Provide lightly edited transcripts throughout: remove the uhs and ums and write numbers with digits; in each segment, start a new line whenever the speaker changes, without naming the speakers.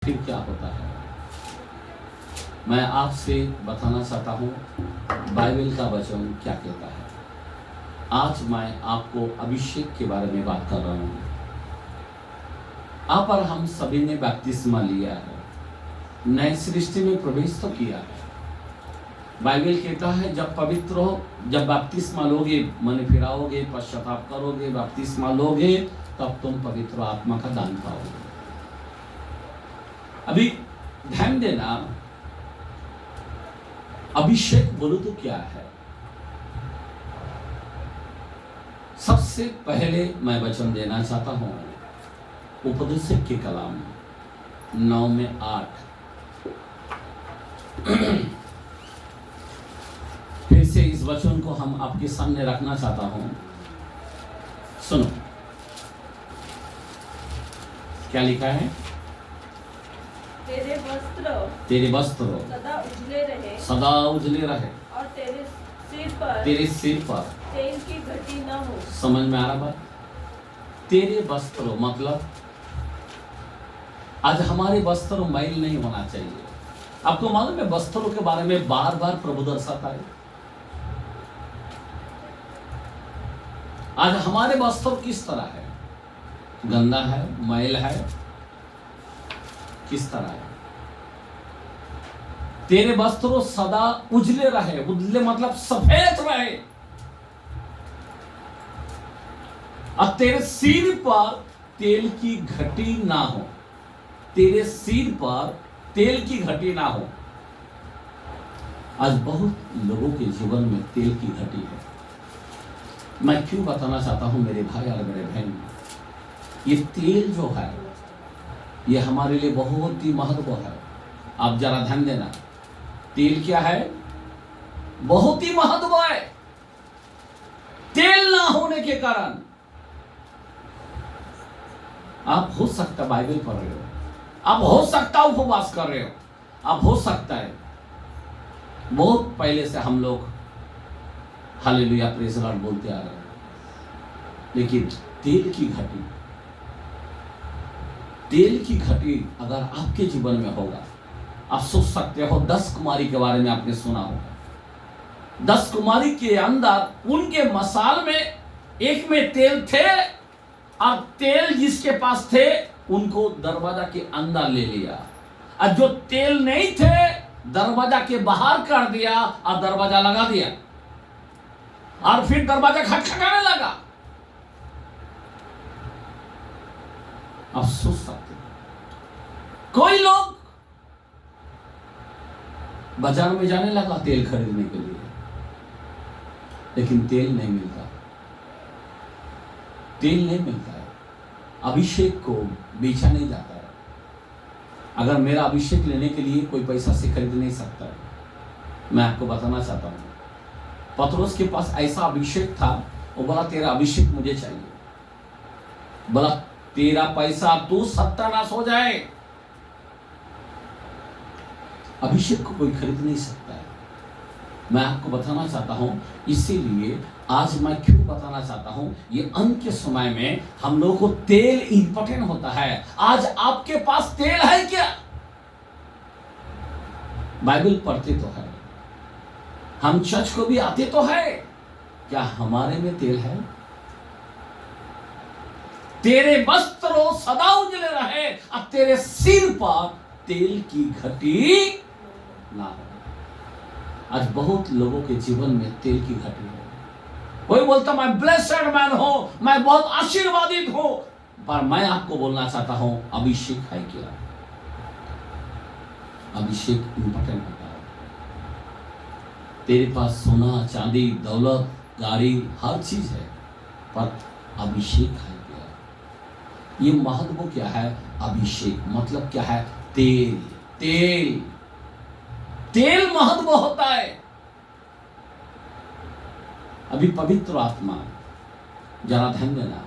फिर क्या होता है। मैं आपसे बताना चाहता हूँ बाइबल का वचन क्या कहता है। आज मैं आपको अभिषेक के बारे में बात कर रहा हूँ। आप और हम सभी ने बपतिस्मा लिया है, नई सृष्टि में प्रवेश तो किया है। बाइबल कहता है जब पवित्र हो, जब बपतिस्मा लोगे, मन फिराओगे, पश्चाताप करोगे, बपतिस्मा लोगे, तब तुम पवित्र आत्मा का दान पाओगे। अभी ध्यान देना, अभिषेक बोलो तो क्या है। सबसे पहले मैं वचन देना चाहता हूं उपदेशक के कलाम 9:8। फिर से इस वचन को हम आपके सामने रखना चाहता हूं। सुनो क्या लिखा है। तेरे वस्त्र सदा उजले रहे
और
तेरे सिर पर
तेल की घटी न हो।
समझ में आ रहा बात। तेरे वस्त्र मतलब आज हमारे वस्त्र मैल नहीं होना चाहिए। आपको मालूम है वस्त्रों के बारे में बार बार प्रभु दर्शाता है। आज हमारे वस्त्र किस तरह है, गंदा है, मैल है, किस तरह है। तेरे वस्त्र सदा उजले रहे, उजले मतलब सफेद रहे, और तेरे सिर पर तेल की घटी ना हो। तेरे सिर पर तेल की घटी ना हो। आज बहुत लोगों के जीवन में तेल की घटी है। मैं क्यों बताना चाहता हूं मेरे भाई और मेरे बहन, ये तेल जो है ये हमारे लिए बहुत ही महत्व है। आप जरा ध्यान देना, तेल क्या है, बहुत ही महत्व है। तेल ना होने के कारण आप हो सकता बाइबल पढ़ रहे हो, आप हो सकता उपवास कर रहे हो, आप हो सकता है बहुत पहले से हम लोग हालेलुया प्रेज़ गॉड बोलते आ रहे हैं, लेकिन तेल की घटी अगर आपके जीवन में होगा, आप सोच सकते हो 10 कुमारी के बारे में आपने सुना होगा। 10 कुमारी के अंदर उनके मसाल में एक में तेल थे, और तेल जिसके पास थे उनको दरवाजा के अंदर ले लिया, और जो तेल नहीं थे दरवाजा के बाहर कर दिया और दरवाजा लगा दिया, और फिर दरवाजा खटखटाने लगा। आप सोच सकते हो कोई लोग बाजार में जाने लगा तेल खरीदने के लिए, लेकिन तेल नहीं मिलता, तेल नहीं मिलता है। अभिषेक को बेचा नहीं जाता है। अगर मेरा अभिषेक लेने के लिए कोई पैसा से खरीद नहीं सकता है। मैं आपको बताना चाहता हूं पतरस के पास ऐसा अभिषेक था, वो बोला तेरा अभिषेक मुझे चाहिए। बोला तेरा पैसा तू सत्यानाश हो जाए, अभिषेक को कोई खरीद नहीं सकता है। मैं आपको बताना चाहता हूं, इसीलिए आज मैं क्यों बताना चाहता हूं, ये अंत के समय में हम लोगों को तेल इंपॉर्टेंट होता है। आज आपके पास तेल है क्या? बाइबल पढ़ते तो है, हम चर्च को भी आते तो है, क्या हमारे में तेल है? तेरे वस्त्र सदा उजले रहे और तेरे सिर पर तेल की घटी ना हो। आज बहुत लोगों के जीवन में तेल की घटी है। कोई बोलता मैं ब्लेस्ड मैन हूं, मैं बहुत आशीर्वादित हूं, पर मैं आपको बोलना चाहता हूं अभिषेक है क्या? अभिषेक इंपॉर्टेंट होता है। तेरे पास सोना चांदी दौलत गाड़ी हर चीज है, पर अभिषेक है क्या? ये महत्व क्या है? अभिषेक मतलब क्या है? तेल। तेल तेल महत्व होता है। अभी पवित्र आत्मा, जरा ध्यान देना,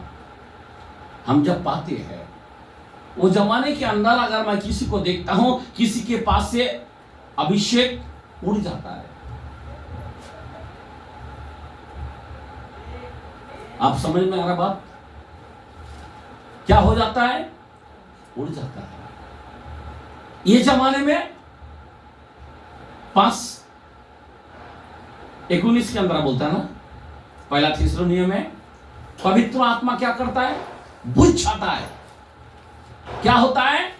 हम जब पाते हैं वो जमाने के अंदर अगर मैं किसी को देखता हूं, किसी के पास से अभिषेक उड़ जाता है। आप समझ में आ रहा बात? क्या हो जाता है? उड़ जाता है। ये जमाने में 5:19 के अंदर बोलता है ना, पहला थिस्सलुनीय में, पवित्र आत्मा क्या करता है? बुझ जाता है। क्या होता है?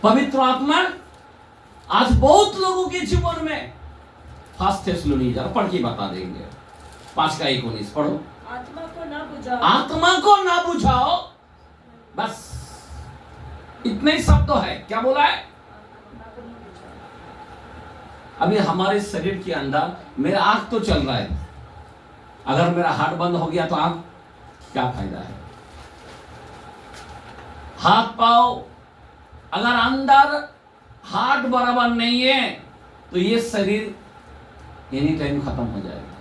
पवित्र आत्मा आज बहुत लोगों के जीवन में, 1 थिस्सलुनीय जरा पढ़ के बता देंगे, 5:19 पढ़ो।
आत्मा को ना बुझाओ,
आत्मा को ना बुझाओ, बस इतने ही शब्द है। क्या बोला है? अभी हमारे शरीर के अंदर मेरा आंख तो चल रहा है, अगर मेरा हार्ट बंद हो गया तो आंख क्या फायदा है? हाथ पाओ, अगर अंदर हार्ट बराबर नहीं है तो ये शरीर एनी टाइम खत्म हो जाएगा।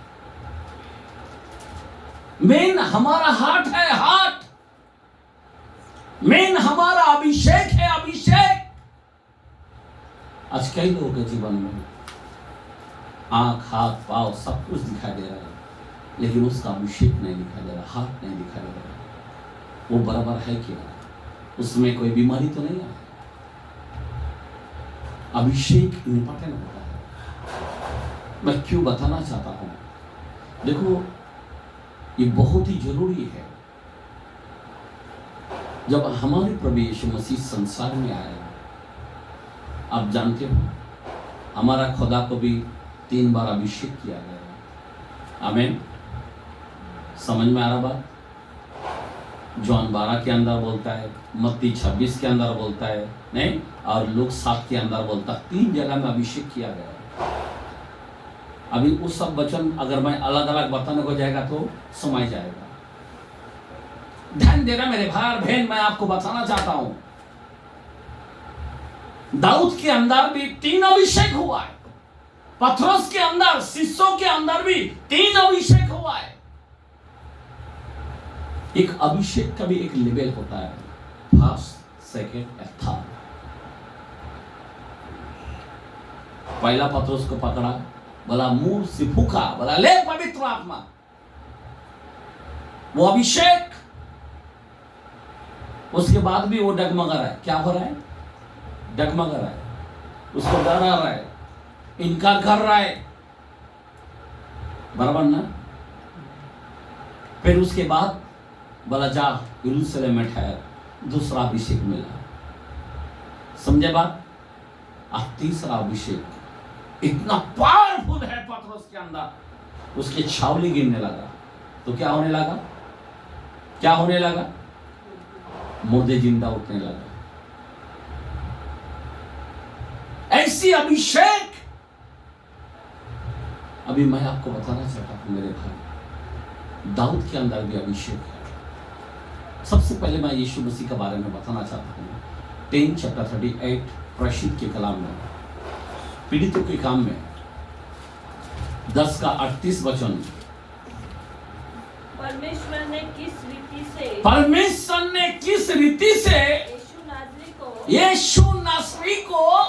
मेन हमारा हार्ट है, हार्ट मेन हमारा अभिषेक है, अभिषेक। आज कई लोगों के जीवन में आंख, हाथ, पांव सब कुछ दिखाई दे रहा है, लेकिन उसका अभिषेक नहीं दिखाई दे रहा, हाथ नहीं दिखाई दे रहा। वो बराबर है क्या? उसमें कोई बीमारी तो नहीं है? अभिषेक इंपॉर्टेंट होता है। मैं क्यों बताना चाहता हूं, देखो ये बहुत ही जरूरी है। जब हमारे प्रभु यीशु मसीह संसार में आया, आप जानते हो हमारा खुदा को भी 3 बार अभिषेक किया गया। आमीन। समझ में आ रहा बात? जॉन 12 के अंदर बोलता है, मत्ती 26 के अंदर बोलता है, नहीं, और लूक 7 के अंदर बोलता है। 3 जगह में अभिषेक किया गया। अभी वो सब वचन अगर मैं अलग अलग बताने को जाएगा तो समय जाएगा। ध्यान देना मेरे भाई और बहन, मैं आपको बताना चाहता हूं, दाऊद के अंदर भी 3 अभिषेक हुआ है। पतरस के अंदर, शिष्यों के अंदर भी 3 अभिषेक हुआ है। एक अभिषेक का भी एक लेवल होता है, फर्स्ट, सेकंड और थर्ड। पहला पतरस को पकड़ा, बोला मुंह से फूका, बोला ले पवित्र आत्मा। वो अभिषेक, उसके बाद भी वो डगमगा रहा है। क्या हो रहा है? डगमगा रहा है, उसको डर आ रहा है, इनकार कर रहा है, बराबर ना? फिर उसके बाद बोला जा यरूशलेम में ठहर, दूसरा अभिषेक मिला। समझे बात? अब तीसरा अभिषेक इतना पावरफुल है पतरस के अंदर, उसकी छावनी गिरने लगा। तो क्या होने लगा? क्या होने लगा? मुर्दे जिंदा उठने लगा। ऐसी अभिषेक अभी मैं आपको बताना चाहता हूं मेरे भाई, दाऊद के अंदर भी अभिषेक है। सबसे पहले मैं यीशु मसीह के बारे में बताना चाहता हूं। 10:38 प्रशीद के कलाम में, पीड़ितों के काम में 10:38 वचन,
परमेश्वर ने किस रीति से
यीशु नासरी को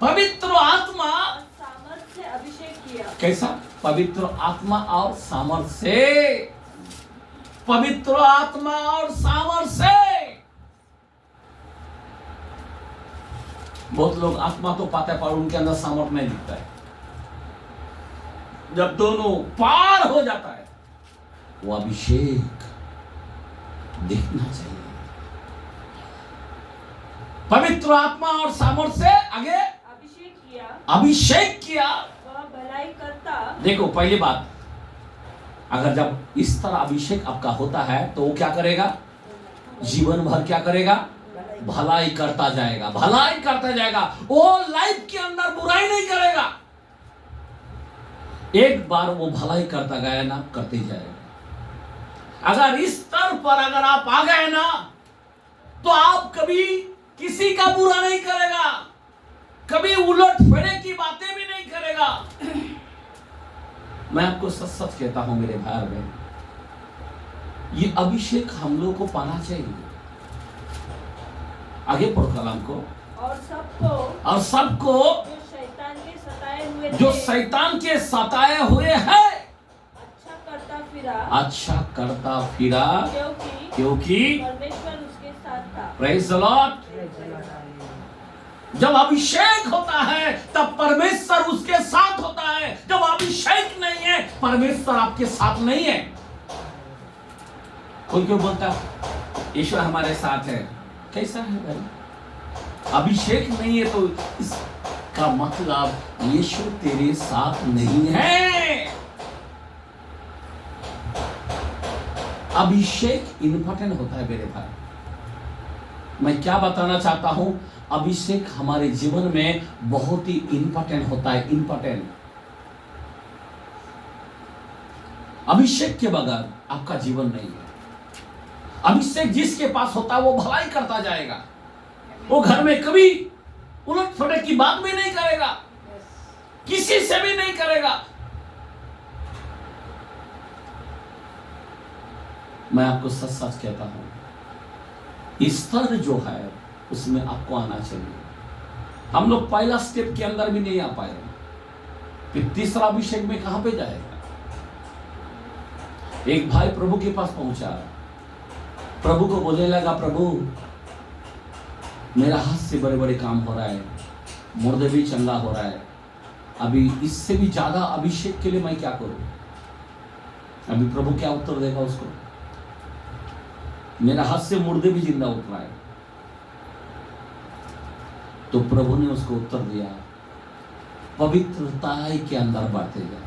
पवित्र आत्मा
सामर्थ से अभिषेक किया।
कैसा? पवित्र आत्मा और सामर्थ से। पवित्र आत्मा और सामर्थ से। बहुत लोग आत्मा तो पाते हैं पर उनके अंदर सामर्थ नहीं दिखता है। जब दोनों पार हो जाता है, वो अभिषेक दिखना चाहिए। पवित्र आत्मा और सामर्थ से आगे अभिषेक किया।
वह भलाई करता।
देखो पहली बात, अगर जब इस तरह अभिषेक आपका होता है तो वो क्या करेगा? जीवन भर क्या करेगा? भलाई करता जाएगा, भलाई करता जाएगा। वो लाइफ के अंदर बुराई नहीं करेगा। एक बार वो भलाई करता गया ना, करते जाएगा। अगर इस स्तर पर अगर आप आ गए ना, तो आप कभी किसी का बुरा नहीं करेगा, कभी उलट फेरे की बातें भी नहीं करेगा। मैं आपको सच सच कहता हूं मेरे भाई बहन, ये अभिषेक हम लोग को पाना चाहिए। आगे पढ़ो कलाम को।
और सबको
जो शैतान के सताए हुए हैं
अच्छा करता फिरा
क्योंकि
परमेश्वर उसके साथ था।
Praise the Lord. जब अभिषेक होता है तब परमेश्वर उसके साथ होता है। जब अभिषेक नहीं है परमेश्वर आपके साथ नहीं है। कोई क्यों बोलता ईश्वर हमारे साथ है? कैसा है भाई? अभिषेक नहीं है तो इसका मतलब यीशु तेरे साथ नहीं है। अभिषेक इंपॉर्टेंट होता है मेरे भाई। मैं क्या बताना चाहता हूं, अभिषेक हमारे जीवन में बहुत ही इंपॉर्टेंट होता है। इंपॉर्टेंट। अभिषेक के बगैर आपका जीवन नहीं है। अभिषेक जिसके पास होता है वो भलाई करता जाएगा। वो घर में कभी उलट फटक की बात भी नहीं करेगा, किसी से भी नहीं करेगा। मैं आपको सच सच कहता हूं, स्तर जो है उसमें आपको आना चाहिए। हम लोग पहला स्टेप के अंदर भी नहीं आ पाए, फिर तीसरा अभिषेक में कहां पे जाएगा? एक भाई प्रभु के पास पहुंचा, प्रभु को बोलने लगा, प्रभु मेरा हाथ से बड़े बड़े काम हो रहा है, मुर्दे भी चंगा हो रहा है, अभी इससे भी ज्यादा अभिषेक के लिए मैं क्या करूं? अभी प्रभु क्या उत्तर देगा उसको? मेरा हाथ से मुर्दे भी जिंदा उठ रहा है। तो प्रभु ने उसको उत्तर दिया, पवित्रता के अंदर बढ़ते जाए।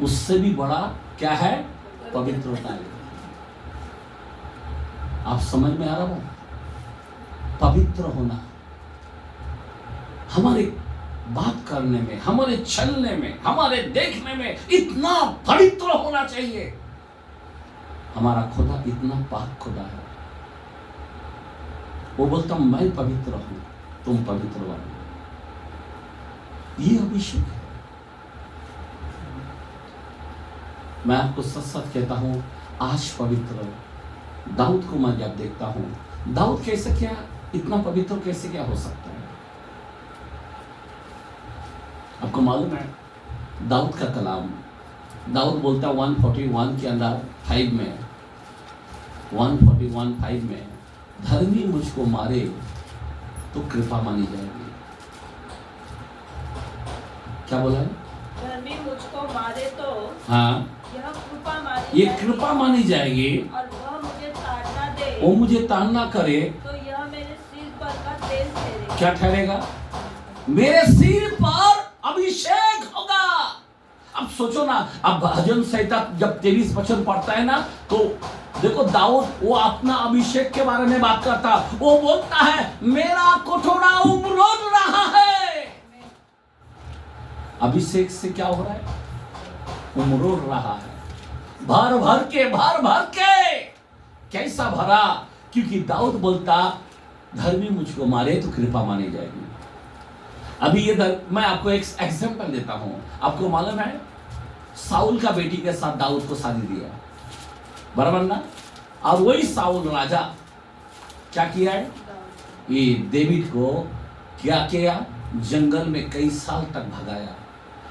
उससे भी बड़ा क्या है? पवित्रता है। आप समझ में आ रहा हो? पवित्र होना हमारे बात करने में, हमारे चलने में, हमारे देखने में इतना पवित्र होना चाहिए। हमारा खुदा इतना पाक खुदा है। वो बोलता मैं पवित्र हूं, तुम पवित्र बनो। ये अभिषेक है। मैं आपको सच सच कहता हूं, आज पवित्र दाऊद को मैं जब देखता हूं, दाऊद कैसे क्या इतना पवित्र कैसे क्या हो सकता है? आपको मालूम है दाऊद का कलाम, दाऊद बोलता 141 के अंदर 5 में, 141:5 में, धर्मी मुझको मारे तो कृपा मानी जाएगी। क्या बोला है?
धर्मी मुझको मारे तो
हाँ,
यह कृपा मानी
ये
जाएगी।
कृपा मानी जाएगी।
और वह मुझे ताड़ना दे,
वो मुझे ताड़ना करे
तो यह मेरे सिर पर का तेल ठहरेगा।
क्या ठहरेगा? मेरे सिर पर अभिषेक होगा। अब सोचो ना, अब भजन संहिता जब 23 पढ़ता है ना, तो देखो दाऊद वो अपना अभिषेक के बारे में बात करता। वो बोलता है मेरा कटोरा उमड़ रहा है। अभिषेक से क्या हो रहा है? उमड़ रहा है, भर भर के, भर भर के। कैसा भरा? क्योंकि दाऊद बोलता धर्मी मुझको मारे तो कृपा मानी जाएगी। अभी ये मैं आपको एक एग्जांपल देता हूं। आपको मालूम है साउल का बेटी के साथ दाऊद को शादी दिया, बराबर ना? और वही साउल राजा क्या किया है? ये डेविड को क्या किया? जंगल में कई साल तक भगाया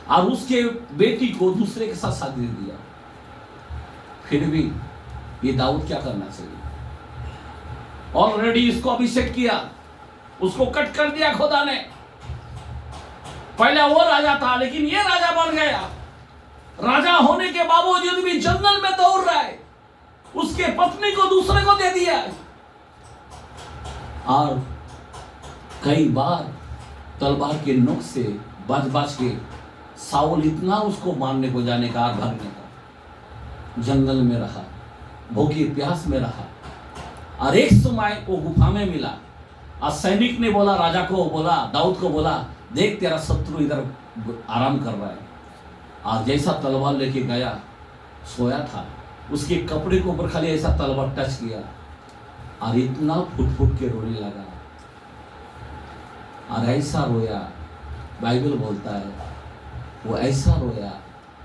और उसके बेटी को दूसरे के साथ शादी दिया। फिर भी ये दाऊद क्या करना चाहिए? ऑलरेडी इसको अभिषेक किया, उसको कट कर दिया खुदा ने। पहले वो राजा था लेकिन ये राजा बन गया। राजा होने के बावजूद भी जंगल में दौड़ रहा है, उसके पत्नी को दूसरे को दे दिया। और कई बार तलवार के नोक से बच के साउल इतना उसको मारने को जाने का और भगने का, जंगल में रहा, भूखी प्यास में रहा। और एक समय वो गुफा में मिला और सैनिक ने बोला, राजा को बोला, दाऊद को बोला, देख तेरा शत्रु इधर आराम कर रहा है। और जैसा तलवार लेके गया, सोया था, उसके कपड़े के ऊपर खाली ऐसा तलवार टच किया और इतना फुट फुट के रोने लगा। और ऐसा रोया, बाइबल बोलता है वो ऐसा रोया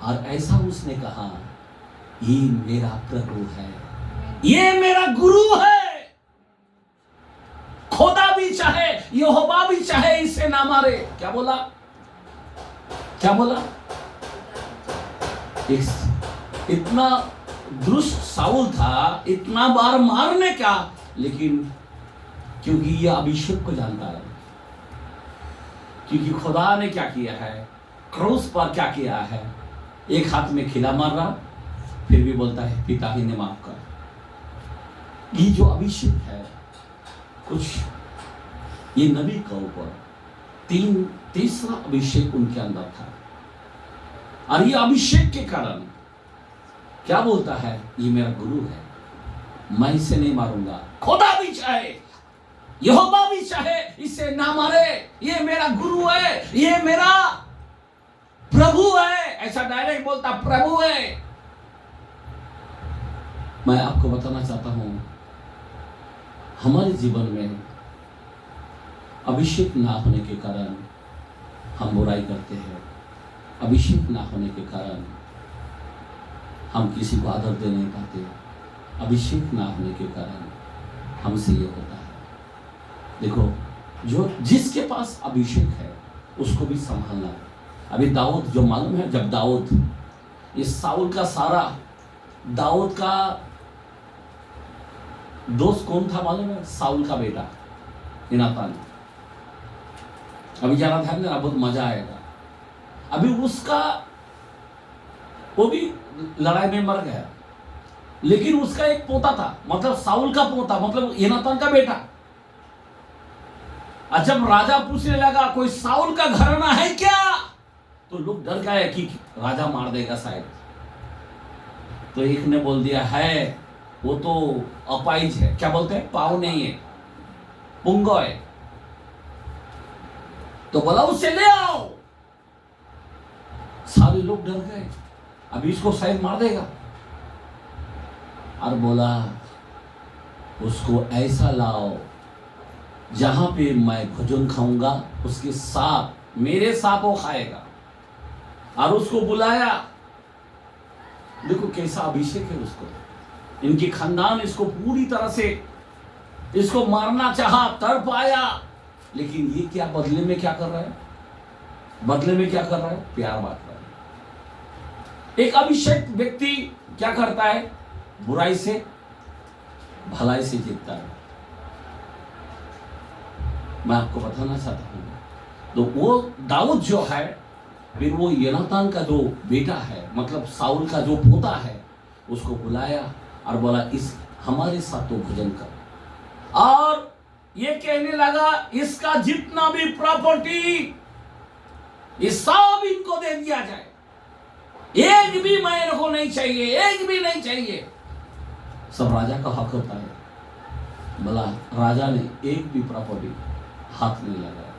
और ऐसा उसने कहा, ये मेरा प्रभु है, ये मेरा गुरु है। खुदा भी चाहे, यहोवा भी चाहे इसे ना मारे। क्या बोला? क्या बोला? इतना दुष्ट साउल था, इतना बार मारने का, लेकिन क्योंकि यह अभिषेक को जानता है, क्योंकि खुदा ने क्या किया है, क्रूस पर क्या किया है, एक हाथ में खिला मार रहा, फिर भी बोलता है पिता ही ने माफ कर। ये जो अभिषेक है, कुछ ये नबी का ऊपर तीसरा अभिषेक उनके अंदर था, और ये अभिषेक के कारण क्या बोलता है, ये मेरा गुरु है, मैं इसे नहीं मारूंगा, खुदा भी चाहे, यहोवा भी चाहे इसे ना मारे, ये मेरा गुरु है, ये मेरा प्रभु है। ऐसा डायरेक्ट बोलता, प्रभु है। मैं आपको बताना चाहता हूं, हमारे जीवन में अभिषेक ना होने के कारण हम बुराई करते हैं, अभिषेक ना होने के कारण हम किसी को आदर दे नहीं पाते, अभिषेक ना होने के कारण हमसे ये होता है। देखो, जो जिसके पास अभिषेक है उसको भी संभालना। अभी दाऊद, जो मालूम है, जब दाऊद, इस साउल का सारा, दाऊद का दोस्त कौन था मालूम है, साउल का बेटा योनातान। अभी ज्यादा ध्यान देना, बहुत मजा आएगा। अभी उसका, वो भी लड़ाई में मर गया, लेकिन उसका एक पोता था, मतलब साउल का पोता, मतलब योनातान का बेटा। और जब राजा पूछने लगा कोई साउल का घराना है क्या, तो लोग डर गए कि राजा मार देगा शायद। तो एक ने बोल दिया है, वो तो अपाइज है, क्या बोलते हैं, पाव नहीं है, पुंगो है। तो बोला उसे ले आओ। सारे लोग डर गए, अभी इसको शायद मार देगा। और बोला उसको ऐसा लाओ जहां पे मैं भोजन खाऊंगा, उसके साथ, मेरे साथ वो खाएगा। और उसको बुलाया। देखो कैसा अभिषेक है उसको, इनकी खानदान इसको पूरी तरह से इसको मारना चाहा, तर पाया, लेकिन ये क्या बदले में क्या कर रहा है, बदले में क्या कर रहा है, प्यार बांट रहा है। एक अभिषेक व्यक्ति क्या करता है, बुराई से भलाई से जीतता है। मैं आपको बताना चाहता हूं, तो वो दाऊद जो है, फिर वो योनातान का जो बेटा है, मतलब साउल का जो पोता है, उसको बुलाया और बोला इस हमारे साथ तो भोजन कर। और ये कहने लगा इसका जितना भी प्रॉपर्टी, ये सब इनको दे दिया जाए, एक भी मेरे को नहीं चाहिए, एक भी नहीं चाहिए। सब राजा का हक होता है। बोला राजा ने एक भी प्रॉपर्टी हाथ नहीं लगाया।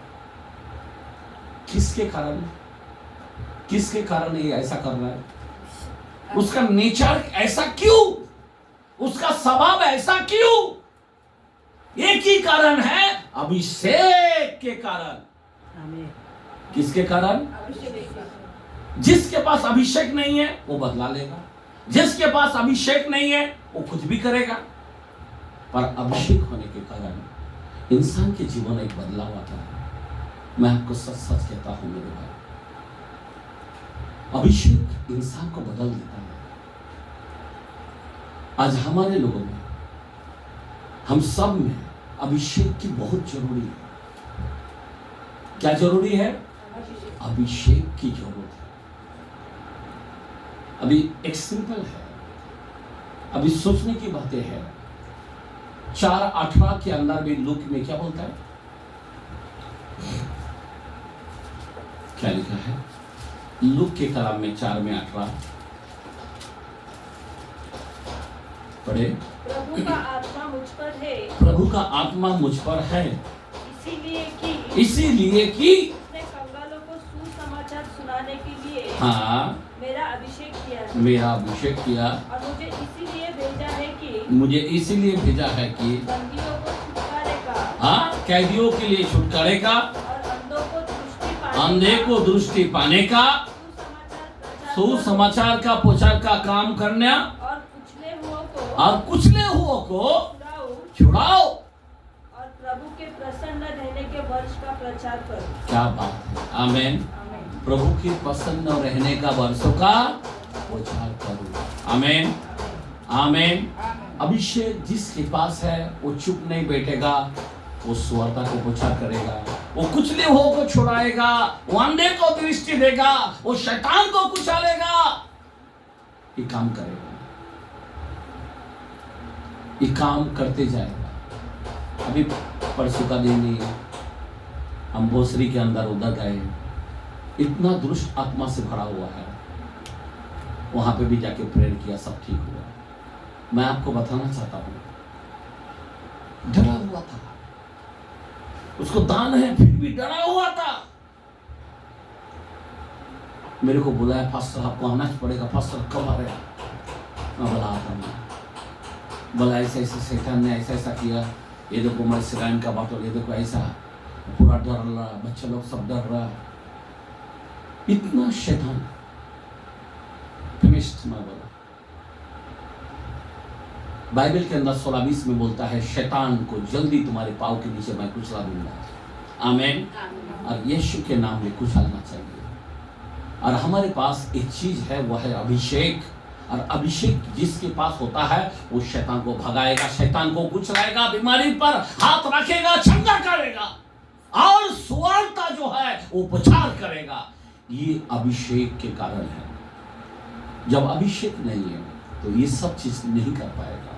किसके कारण, किसके कारण ये ऐसा कर रहा है, उसका नेचर ऐसा क्यों, उसका स्वभाव ऐसा क्यों, एक ही कारण है, अभिषेक के कारण। किसके कारण, जिसके पास अभिषेक नहीं है वो बदला लेगा, जिसके पास अभिषेक नहीं है वो कुछ भी करेगा। पर अभिषेक होने के कारण इंसान के जीवन एक बदलाव आता है। मैं आपको सच सच कहता हूं मेरे भाई, अभिषेक इंसान को बदल देता है। आज हमारे लोगों में, हम सब में अभिषेक की बहुत जरूरी है। क्या जरूरी है, अभिषेक की जरूरत है। अभी एक सिंपल है, अभी सोचने की बातें हैं। 4:18 के अंदर भी लूक में क्या बोलता है, क्या लिखा है, लूक के कलाम में 4:18 पढ़े।
प्रभु का आत्मा मुझ पर है,
प्रभु का आत्मा मुझ पर है,
इसीलिए कि
उसने
कंगालों को सुसमाचार सुनाने के लिए
हाँ
मेरा अभिषेक किया है,
मेरा अभिषेक किया,
और मुझे इसीलिए भेजा है कि
मुझे इसीलिए भेजा है कि
बंदियों को छुटकारे का,
हाँ कैदियों के लिए छुटकारे का,
और
अंधे को दृष्टि पाने का, सुसमाचार का प्रचार का काम करना, और कुचले हुओं को छुड़ाओ,
और प्रभु के प्रसन्न रहने के वर्ष का प्रचार करो।
क्या बात है, आमीन। प्रभु के प्रसन्न रहने का वर्षों का प्रचार करो, आमीन आमीन। अभिषेक जिसके पास है वो चुप नहीं बैठेगा, वो सुवार्ता को प्रचार करेगा, वो कुचले हुओं को छुड़ाएगा, वो अंधे को दृष्टि देगा, वो शैतान को कुचलेगा। ये काम करेगा, ये काम करते जाएगा। अभी परसों का दिन ही हम बोसरी के अंदर उधर गए, इतना दुष्ट आत्मा से भरा हुआ है, वहां पे भी जाके प्रेयर किया, सब ठीक हुआ। मैं आपको बताना चाहता हूं, डरा हुआ था, उसको दान है फिर भी डरा हुआ था। मेरे को बुलाया, पास्टर आपको आना पड़ेगा। पास्टर कब आ रहे? मैं बोला आता हूं। बोला ऐसे ऐसे शैतान ने ऐसा ऐसा किया, ये देखो मैं सिराइन का बाटल, ये देखो ऐसा, पूरा डर रहा, बच्चे लोग सब डर रहा, इतना शैतान फिनिश्ड। मैं बोला बाइबल के अंदर 16:20 में बोलता है, शैतान को जल्दी तुम्हारे पाँव के नीचे मैं कुचला दूंगा। आमीन। और यीशु के नाम में कुचलना चाहिए। और हमारे पास एक चीज है, वो है अभिषेक। और अभिषेक जिसके पास होता है वो शैतान को भगाएगा, शैतान को कुचलाएगा, बीमारी पर हाथ रखेगा, चंगा करेगा, और सुवार्ता जो है वो प्रचार करेगा। ये अभिषेक के कारण है। जब अभिषेक नहीं है तो ये सब चीज नहीं कर पाएगा।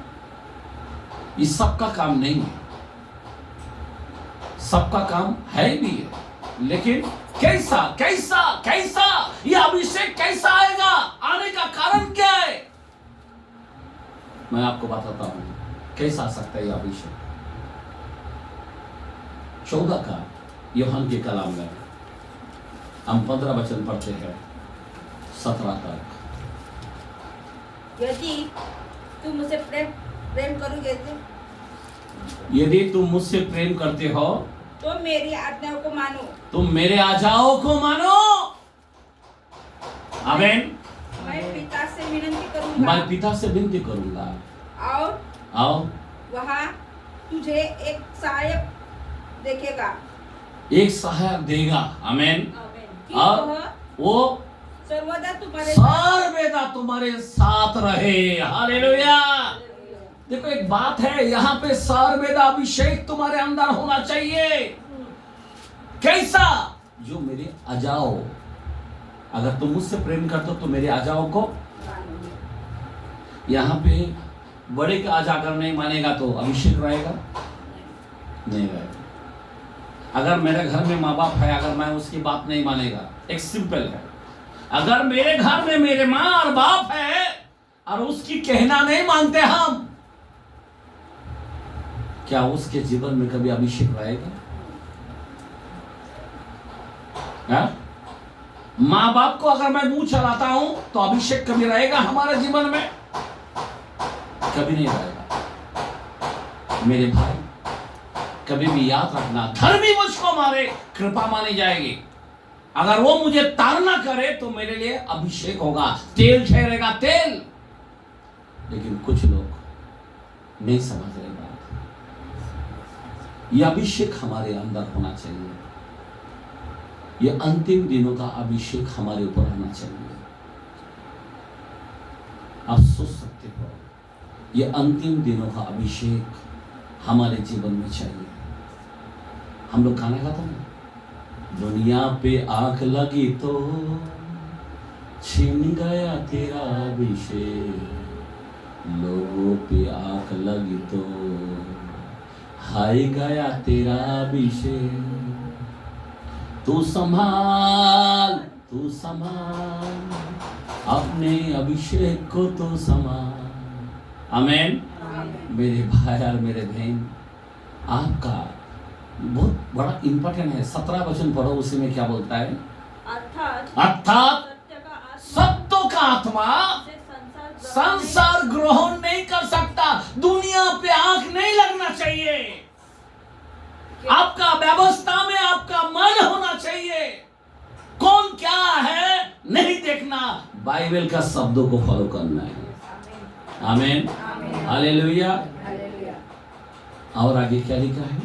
ये सबका काम नहीं है, सबका काम है भी है, लेकिन कैसा कैसा कैसा ये अभिषेक कैसा आएगा, आने का कारण क्या है, मैं आपको बताता हूं कैसा आ सकता है ये अभिषेक। 14 का यूहन्ना के कलाम में हम 15 वचन पढ़ते हैं 17 तक।
यदि तुम मुझसे प्रेम करोगे
यदि तुम मुझसे प्रेम करते हो
तो मेरी आज्ञाओं को मानो।
तुम मेरे आज्ञाओं को मानो। आमीन।
मैं पिता से विनती करूंगा,
मैं पिता से विनती करूंगा,
और वहाँ तुझे एक सहायक देखेगा,
एक सहायक देगा। आमीन।
कि
और
वह
वो सर्वदा तुम्हारे साथ रहे। हालेलुया। देखो एक बात है, यहाँ पे सर्वदा अभिषेक तुम्हारे अंदर होना चाहिए। कैसा? जो मेरे आजाओ, अगर तुम मुझसे प्रेम करते हो तो मेरे आजाओं को। यहाँ पे बड़े का आजा अगर नहीं मानेगा तो अभिषेक रहेगा नहीं रहेगा। अगर मेरे घर में माँ बाप है, अगर मैं उसकी बात नहीं मानेगा, एक सिंपल है, अगर मेरे घर में मेरे माँ और बाप है और उसकी कहना नहीं मानते हम, क्या उसके जीवन में कभी अभिषेक रहेगा? माँ बाप को अगर मैं मुंह चलाता हूं तो अभिषेक कभी रहेगा हमारे जीवन में? कभी नहीं रहेगा। मेरे भाई कभी भी याद रखना, धर्मी मुझको मारे कृपा मानी जाएगी, अगर वो मुझे ताड़ना करे तो मेरे लिए अभिषेक होगा, तेल ठहरेगा तेल। लेकिन कुछ लोग नहीं समझ रहे बात। यह अभिषेक हमारे अंदर होना चाहिए। यह अंतिम दिनों का अभिषेक हमारे ऊपर होना चाहिए। आप सोच सकते हो, यह अंतिम दिनों का अभिषेक हमारे जीवन में चाहिए। हम लोग गाना गाते हैं, दुनिया पे आग लगी तो छिन गया तेरा अभिषेक, लोगों पे आग लगी तो हाय गया तेरा अभिषेक। तू संभाल अपने अभिषेक को तो संभाल। आमीन। मेरे भाई और मेरे बहन, आपका बहुत बड़ा इंपॉर्टेंट है। 17 वचन पढ़ो, उसी में क्या बोलता है? अर्थात सत्य का आत्मा संसार ग्रहण नहीं कर सकता। दुनिया पे आंख नहीं लगना चाहिए। आपका व्यवस्था में आपका मन होना चाहिए। कौन क्या है नहीं देखना, बाइबल का शब्दों को फॉलो करना है। आमीन। हालेलुया। और आगे क्या लिखा है?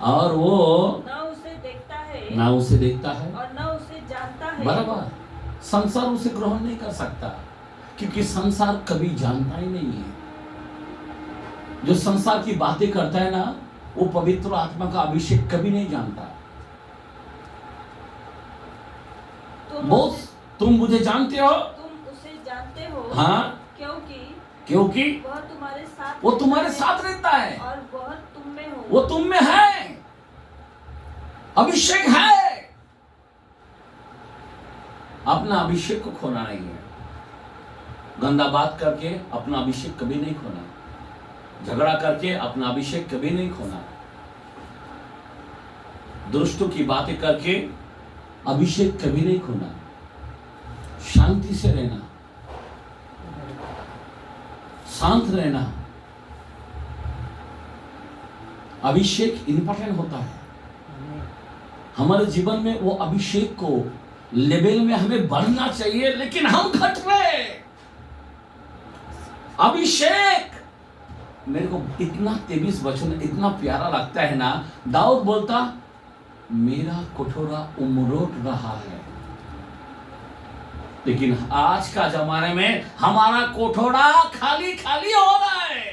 और वो
न उसे देखता है,
ना उसे देखता है
और न उसे जानता है।
बराबर। संसार उसे ग्रहण नहीं कर सकता, क्योंकि संसार कभी जानता ही नहीं है। जो संसार की बातें करता है ना, वो पवित्र आत्मा का अभिषेक कभी नहीं जानता। तुम मुझे जानते हो,
तुम उसे जानते हो,
हाँ, क्योंकि वो तुम्हारे साथ रहता है
और वह तुम में हो,
वो तुम में है, अभिषेक है। अपना अभिषेक को खोना नहीं है। गंदा बात करके अपना अभिषेक कभी नहीं खोना, झगड़ा करके अपना अभिषेक कभी नहीं खोना, दुष्टों की बातें करके अभिषेक कभी नहीं खोना। शांति से रहना, शांत रहना। अभिषेक इंपॉर्टेंट होता है हमारे जीवन में। वो अभिषेक को लेवल में हमें बढ़ना चाहिए, लेकिन हम घट रहे। अभिषेक, मेरे को इतना 23 वचन इतना प्यारा लगता है ना। दाऊद बोलता, मेरा कटोरा उमरोट रहा है। लेकिन आज का जमाने में हमारा कटोरा खाली खाली हो रहा है।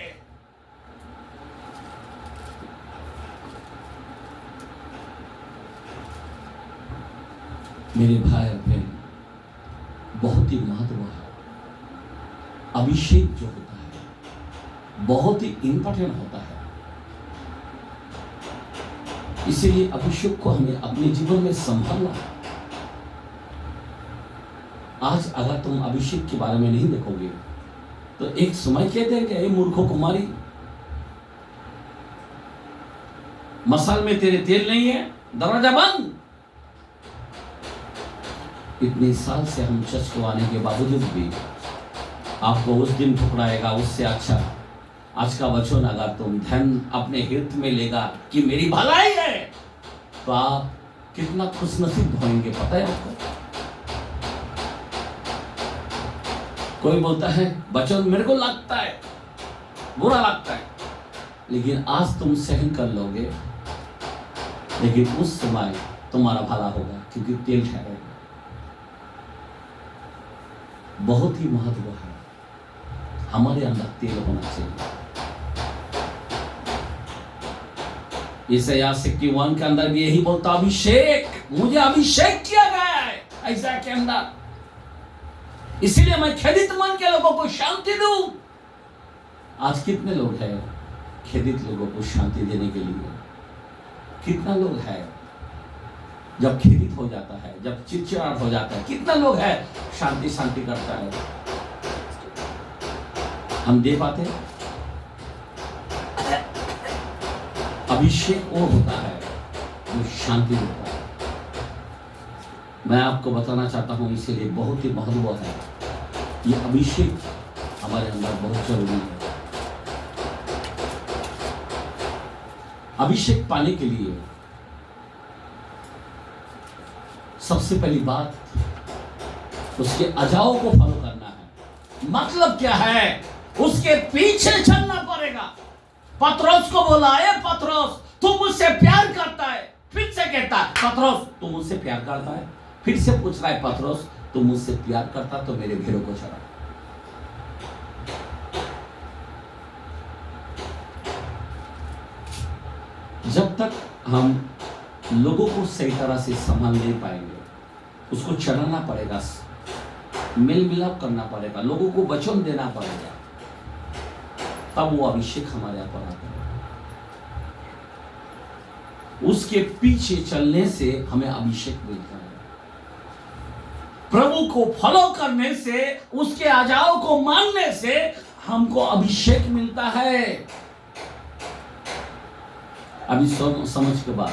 मेरे भाई और बहन, बहुत ही महत्व है अभिषेक जो होता है, बहुत ही इंपॉर्टेंट होता है। इसीलिए अभिषेक को हमें अपने जीवन में संभालना है। आज अगर तुम अभिषेक के बारे में नहीं देखोगे तो एक समय कहते हैं कि मूर्खों कुमारी, मसाल में तेरे तेल नहीं है, दरवाजा बंद। इतने साल से हम चर्च को आने के बावजूद भी आपको उस दिन ठुकराएगा। उससे अच्छा आज का वचन अगर तुम ध्यान अपने हित में लेगा कि मेरी भलाई है, तो आप कितना खुशनसीब होंगे। पता है आपको, कोई बोलता है वचन मेरे को लगता है बुरा लगता है, लेकिन आज तुम सहन कर लोगे, लेकिन उस समय तुम्हारा भला होगा, क्योंकि तेल ठहरेगा। बहुत ही महत्व है हमारे अंदर तेल होना चाहिए। यशायाह 61 के अंदर भी यही बोलता, अभिषेक, मुझे अभिषेक किया गया है ऐसा के अंदर, इसीलिए मैं खेदित मन के लोगों को शांति दूं। आज कितने लोग हैं खेदित लोगों को शांति देने के लिए? कितना लोग है जब खेदित हो जाता है, जब चिड़चिड़ाहट हो जाता है, कितना लोग है शांति शांति करता है? हम दे पाते हैं? अभिषेक वो होता है जो शांति देता है। मैं आपको बताना चाहता हूं, इसीलिए बहुत ही महत्व है ये अभिषेक हमारे अंदर बहुत जरूरी है। अभिषेक पाने के लिए सबसे पहली बात उसके अजाओं को फॉलो करना है। मतलब क्या है? उसके पीछे चलना पड़ेगा। पतरस को बोला, ए पतरस, तू मुझसे प्यार करता है? फिर से कहता है, पतरस तू मुझसे प्यार करता है? फिर से पूछ रहा है, पतरस तू मुझसे प्यार करता तो मेरे भेड़ों को चरा। जब तक हम लोगों को सही तरह से संभाल नहीं पाएंगे, उसको चढ़ाना पड़ेगा, मेल मिलाप करना पड़ेगा, लोगों को वचन देना पड़ेगा, तब वो अभिषेक हमारे यहाँ पर आता है। उसके पीछे चलने से हमें अभिषेक मिलता है। प्रभु को फॉलो करने से, उसके आज्ञाओं को मानने से हमको अभिषेक मिलता है। अभी समझ के बाद,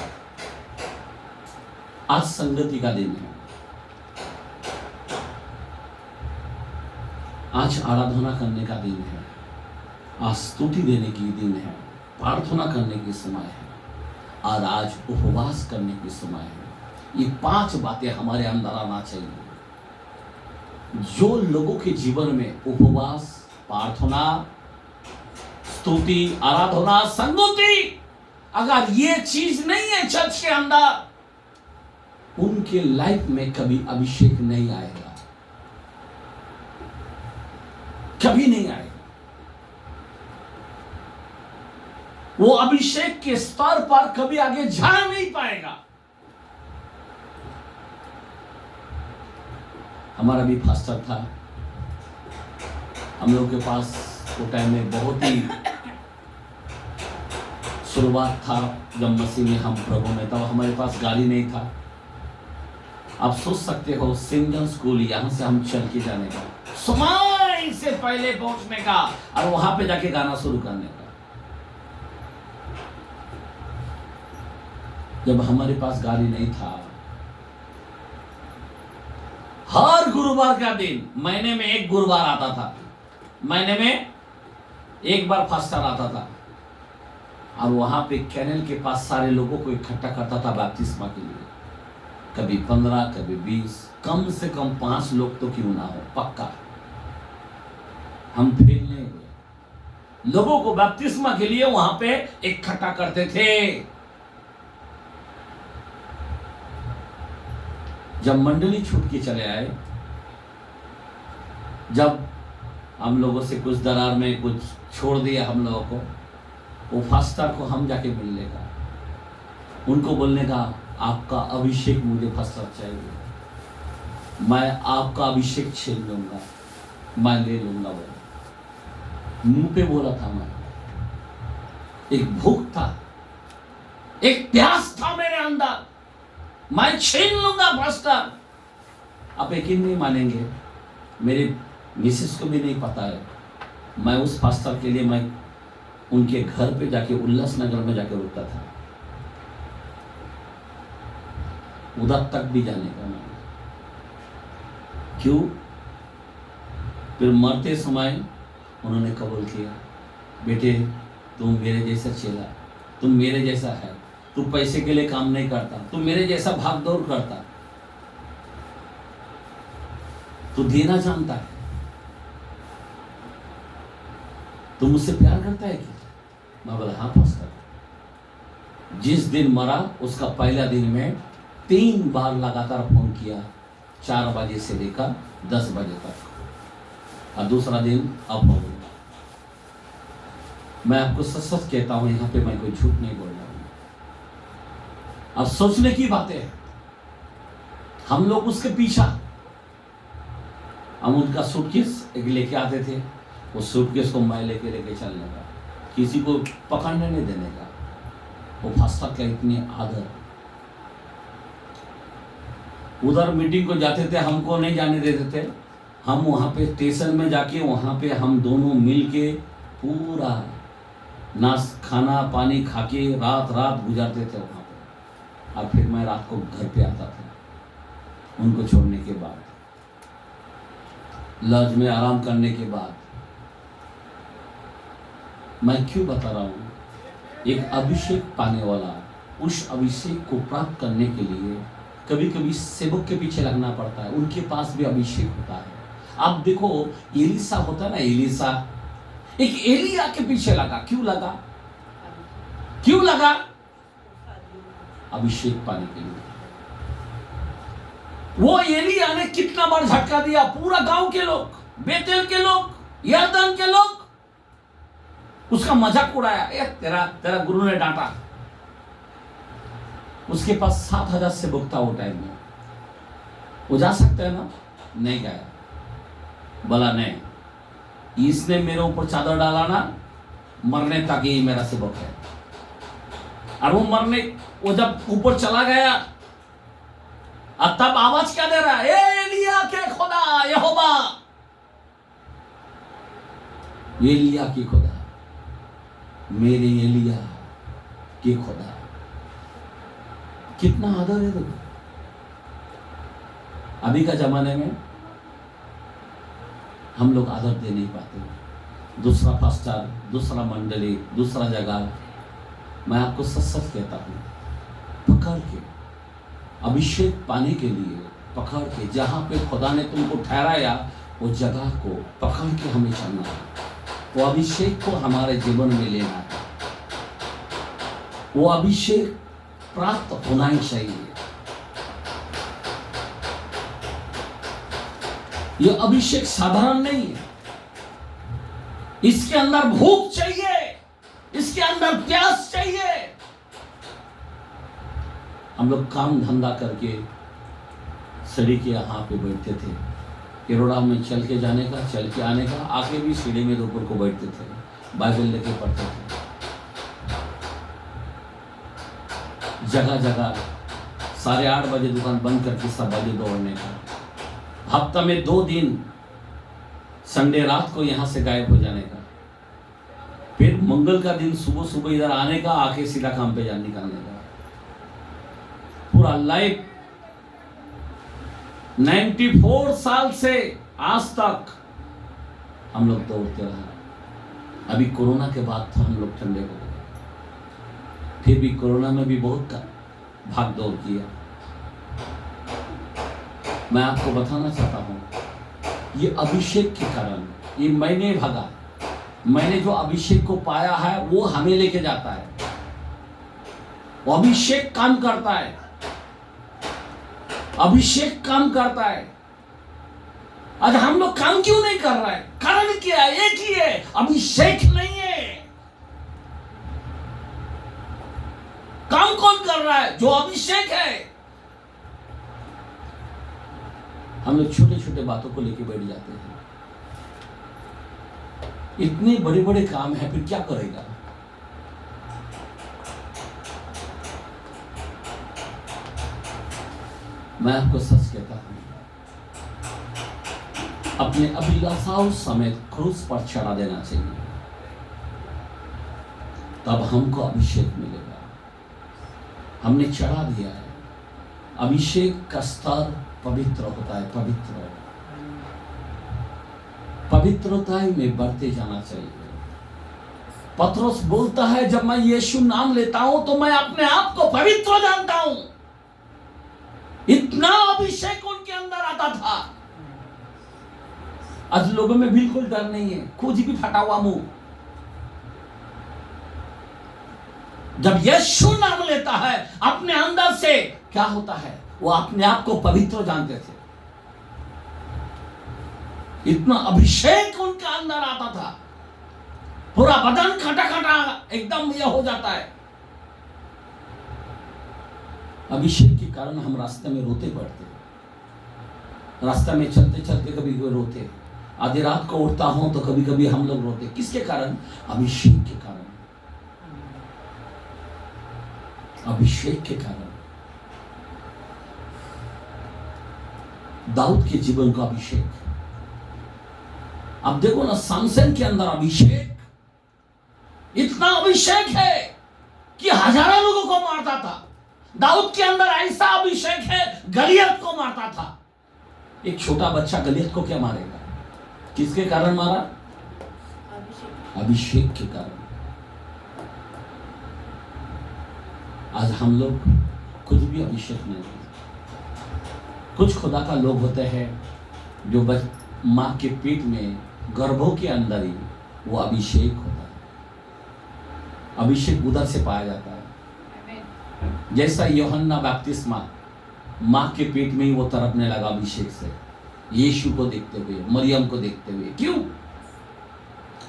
आज संगति का दिन है, आज आराधना करने का दिन है, आज स्तुति देने की दिन है, प्रार्थना करने की समय है, और आज उपवास करने की समय है। ये 5 बातें हमारे अंदर आना चाहिए। जो लोगों के जीवन में उपवास, प्रार्थना, स्तुति, आराधना, संगति, अगर ये चीज नहीं है चर्च के अंदर, उनके लाइफ में कभी अभिषेक नहीं आएगा, कभी नहीं आएगा। वो अभिषेक के स्तर पर कभी आगे जा नहीं पाएगा। हमारा भी फास्टर था, हम लोग के पास वो टाइम में बहुत ही शुरुआत था जब मसीह में हम प्रभु में, तब हमारे पास गाड़ी नहीं था। आप सोच सकते हो सिंगल स्कूल यहां से हम चल के जाने का, समय से पहले पहुंचने का और वहां पे जाके गाना शुरू करने का। जब हमारे पास गाड़ी नहीं था, हर गुरुवार का दिन, महीने में एक गुरुवार आता था, महीने में एक बार फास्टर आता था और वहां पे कैनल के पास सारे लोगों को इकट्ठा करता था बपतिस्मा के लिए। कभी 15, कभी 20, कम से कम 5 लोग तो क्यों ना हो, पक्का। हम फेल नहीं हुए, लोगों को बपतिस्मा के लिए वहां पे इकट्ठा करते थे। जब मंडली छूट के चले आए, जब हम लोगों से कुछ दरार में कुछ छोड़ दिया हम लोगों को, वो फास्टर को हम जाके मिलने का, उनको बोलने का आपका अभिषेक मुझे फास्टर चाहिए, मैं आपका अभिषेक छीन लूंगा, मैं ले लूंगा। वो मुंह पे बोला था, मैं एक भूख था, एक प्यास था मेरे अंदर, मैं छीन लूंगा फास्टर। आप यकीन नहीं मानेंगे, मेरे मिसेस को भी नहीं पता है, मैं उस फास्टर के लिए मैं उनके घर पे जाके उल्लासनगर में जाके रुकता था, उधर तक भी जाने का मैं। क्यों? फिर मरते समय उन्होंने कबूल किया, बेटे तुम मेरे जैसा चेला, तुम मेरे जैसा है, तू पैसे के लिए काम नहीं करता, तू मेरे जैसा भाग दौड़ करता, तू देना जानता है, तू मुझसे प्यार करता है क्या? मैं बोला हाँ फास्टर। जिस दिन मरा उसका पहला दिन में 3 बार लगातार फोन किया, 4 बजे से लेकर 10 बजे तक, और दूसरा दिन अब हो गया। मैं आपको सच सच कहता हूं, यहां पे मैं कोई झूठ नहीं बोल रहा हूं। अब सोचने की बातें है, हम लोग उसके पीछा, हम उनका सूटकेस लेके आते थे, उस सूटकेस को मैं लेके चलने का, किसी को पकड़ने नहीं देने का। वो फास्टर का इतनी आदर। उधर मीटिंग को जाते थे, हमको नहीं जाने देते थे, हम वहाँ पे स्टेशन में जाके वहाँ पे हम दोनों मिल के पूरा खाना पानी खा के रात गुजारते थे वहाँ पे। और फिर मैं रात को घर पे आता था उनको छोड़ने के बाद, लॉज में आराम करने के बाद। मैं क्यों बता रहा हूँ, एक अभिषेक पाने वाला उस अभिषेक को प्राप्त करने के लिए कभी कभी सेवक के पीछे लगना पड़ता है, उनके पास भी अभिषेक होता है। आप देखो एलिसा होता है ना, एलिसा एक एलिया के पीछे लगा, क्यों लगा? अभिषेक पाने के लिए। वो एलिया ने कितना बार झटका दिया, पूरा गांव के लोग, बेतेल के लोग, यरदन के लोग उसका मजाक उड़ाया, तेरा गुरु ने डांटा। उसके पास 7,000 सेवक था वो टाइम में, वो जा सकता है ना? नहीं गया, बोला नहीं, इसने मेरे ऊपर चादर डाला ना, मरने तक ही मेरा सेवक है। और वो जब ऊपर चला गया, और तब आवाज क्या दे रहा है, एलिया के खुदा यहोवा, एलिया की खुदा, मेरे एलिया की खुदा। कितना आदर है देखो। अभी का जमाने में हम लोग आदर दे नहीं पाते। दूसरा पास्टर, दूसरा मंडली, दूसरा जगह। मैं आपको सच सच कहता हूँ, पकड़ के अभिषेक पाने के लिए पकड़ के, जहाँ पे खुदा ने तुमको ठहराया वो जगह को पकड़ के हमें चलना है। वो अभिषेक को हमारे जीवन में लेना है, वो अभिषेक प्राप्त होना ही चाहिए। ये अभिषेक साधारण नहीं है, इसके अंदर भूख चाहिए, इसके अंदर प्यास चाहिए। हम लोग काम धंधा करके सीढ़ी के यहाँ पे बैठते थे, किरोड़ा में चल के जाने का, चल के आने का, आके भी सीढ़ी में ऊपर को बैठते थे, बाइबल लेके पढ़ते थे। जगह जगह 8:30 बजे दुकान बंद करके 7 बजे दौड़ने का, हफ्ता में 2 दिन संडे रात को यहाँ से गायब हो जाने का, फिर मंगल का दिन सुबह सुबह इधर आने का, आके सीधा काम पे निकलने का। पूरा लाइफ 94 साल से आज तक हम लोग दौड़ते रहे। अभी कोरोना के बाद तो हम लोग ठंडे हो गए, फिर भी कोरोना में भी बहुत भाग दौड़ किया। मैं आपको बताना चाहता हूं, ये अभिषेक के कारण, ये मैंने भागा, मैंने जो अभिषेक को पाया है वो हमें लेके जाता है। वो अभिषेक काम करता है, अभिषेक काम करता है। आज हम लोग काम क्यों नहीं कर रहे हैं? कारण क्या है? एक ही है, अभिषेक नहीं है। काम कौन कर रहा है? जो अभिषेक है। हम लोग छोटे छोटे बातों को लेके बैठ जाते हैं। इतने बड़े बड़े काम है, फिर क्या करेगा? मैं आपको सच कहता हूं, अपने अभिलाषाओं समेत क्रूस पर चढ़ा देना चाहिए, तब हमको अभिषेक मिलेगा। हमने चढ़ा दिया है। अभिषेक का स्तर पवित्र होता है, पवित्रता में बढ़ते जाना चाहिए। पतरस बोलता है, जब मैं यीशु नाम लेता हूं तो मैं अपने आप को पवित्र जानता हूं। इतना अभिषेक उनके अंदर आता था। आज लोगों में बिल्कुल डर नहीं है, कुछ भी फटा हुआ मुंह। जब यीशु नाम लेता है, अपने अंदर से क्या होता है? वो अपने आप को पवित्र जानते थे। इतना अभिषेक उनके अंदर आता था, पूरा बदन खटा खटा एकदम यह हो जाता है। अभिषेक के कारण हम रास्ते में रोते पड़ते, रास्ते में चलते चलते कभी कभी रोते, आधी रात को उठता हूं तो कभी कभी हम लोग रोते। किसके कारण? अभिषेक के कारण, अभिषेक के कारण। दाऊद के जीवन का अभिषेक, अब देखो ना, समसन के अंदर अभिषेक, इतना अभिषेक है कि हजारों लोगों को मारता था। दाऊद के अंदर ऐसा अभिषेक है, गलियत को मारता था। एक छोटा बच्चा गलियत को क्या मारेगा? किसके कारण मारा? अभिषेक के कारण। आज हम लोग कुछ भी अभिषेक नहीं है। कुछ खुदा का लोग होते हैं जो माँ के पेट में, गर्भों के अंदर ही वो अभिषेक होता है। अभिषेक उधर से पाया जाता है। जैसा यूहन्ना बपतिस्मा माँ के पेट में ही वो तड़पने लगा अभिषेक से, यीशु को देखते हुए, मरियम को देखते हुए। क्यों?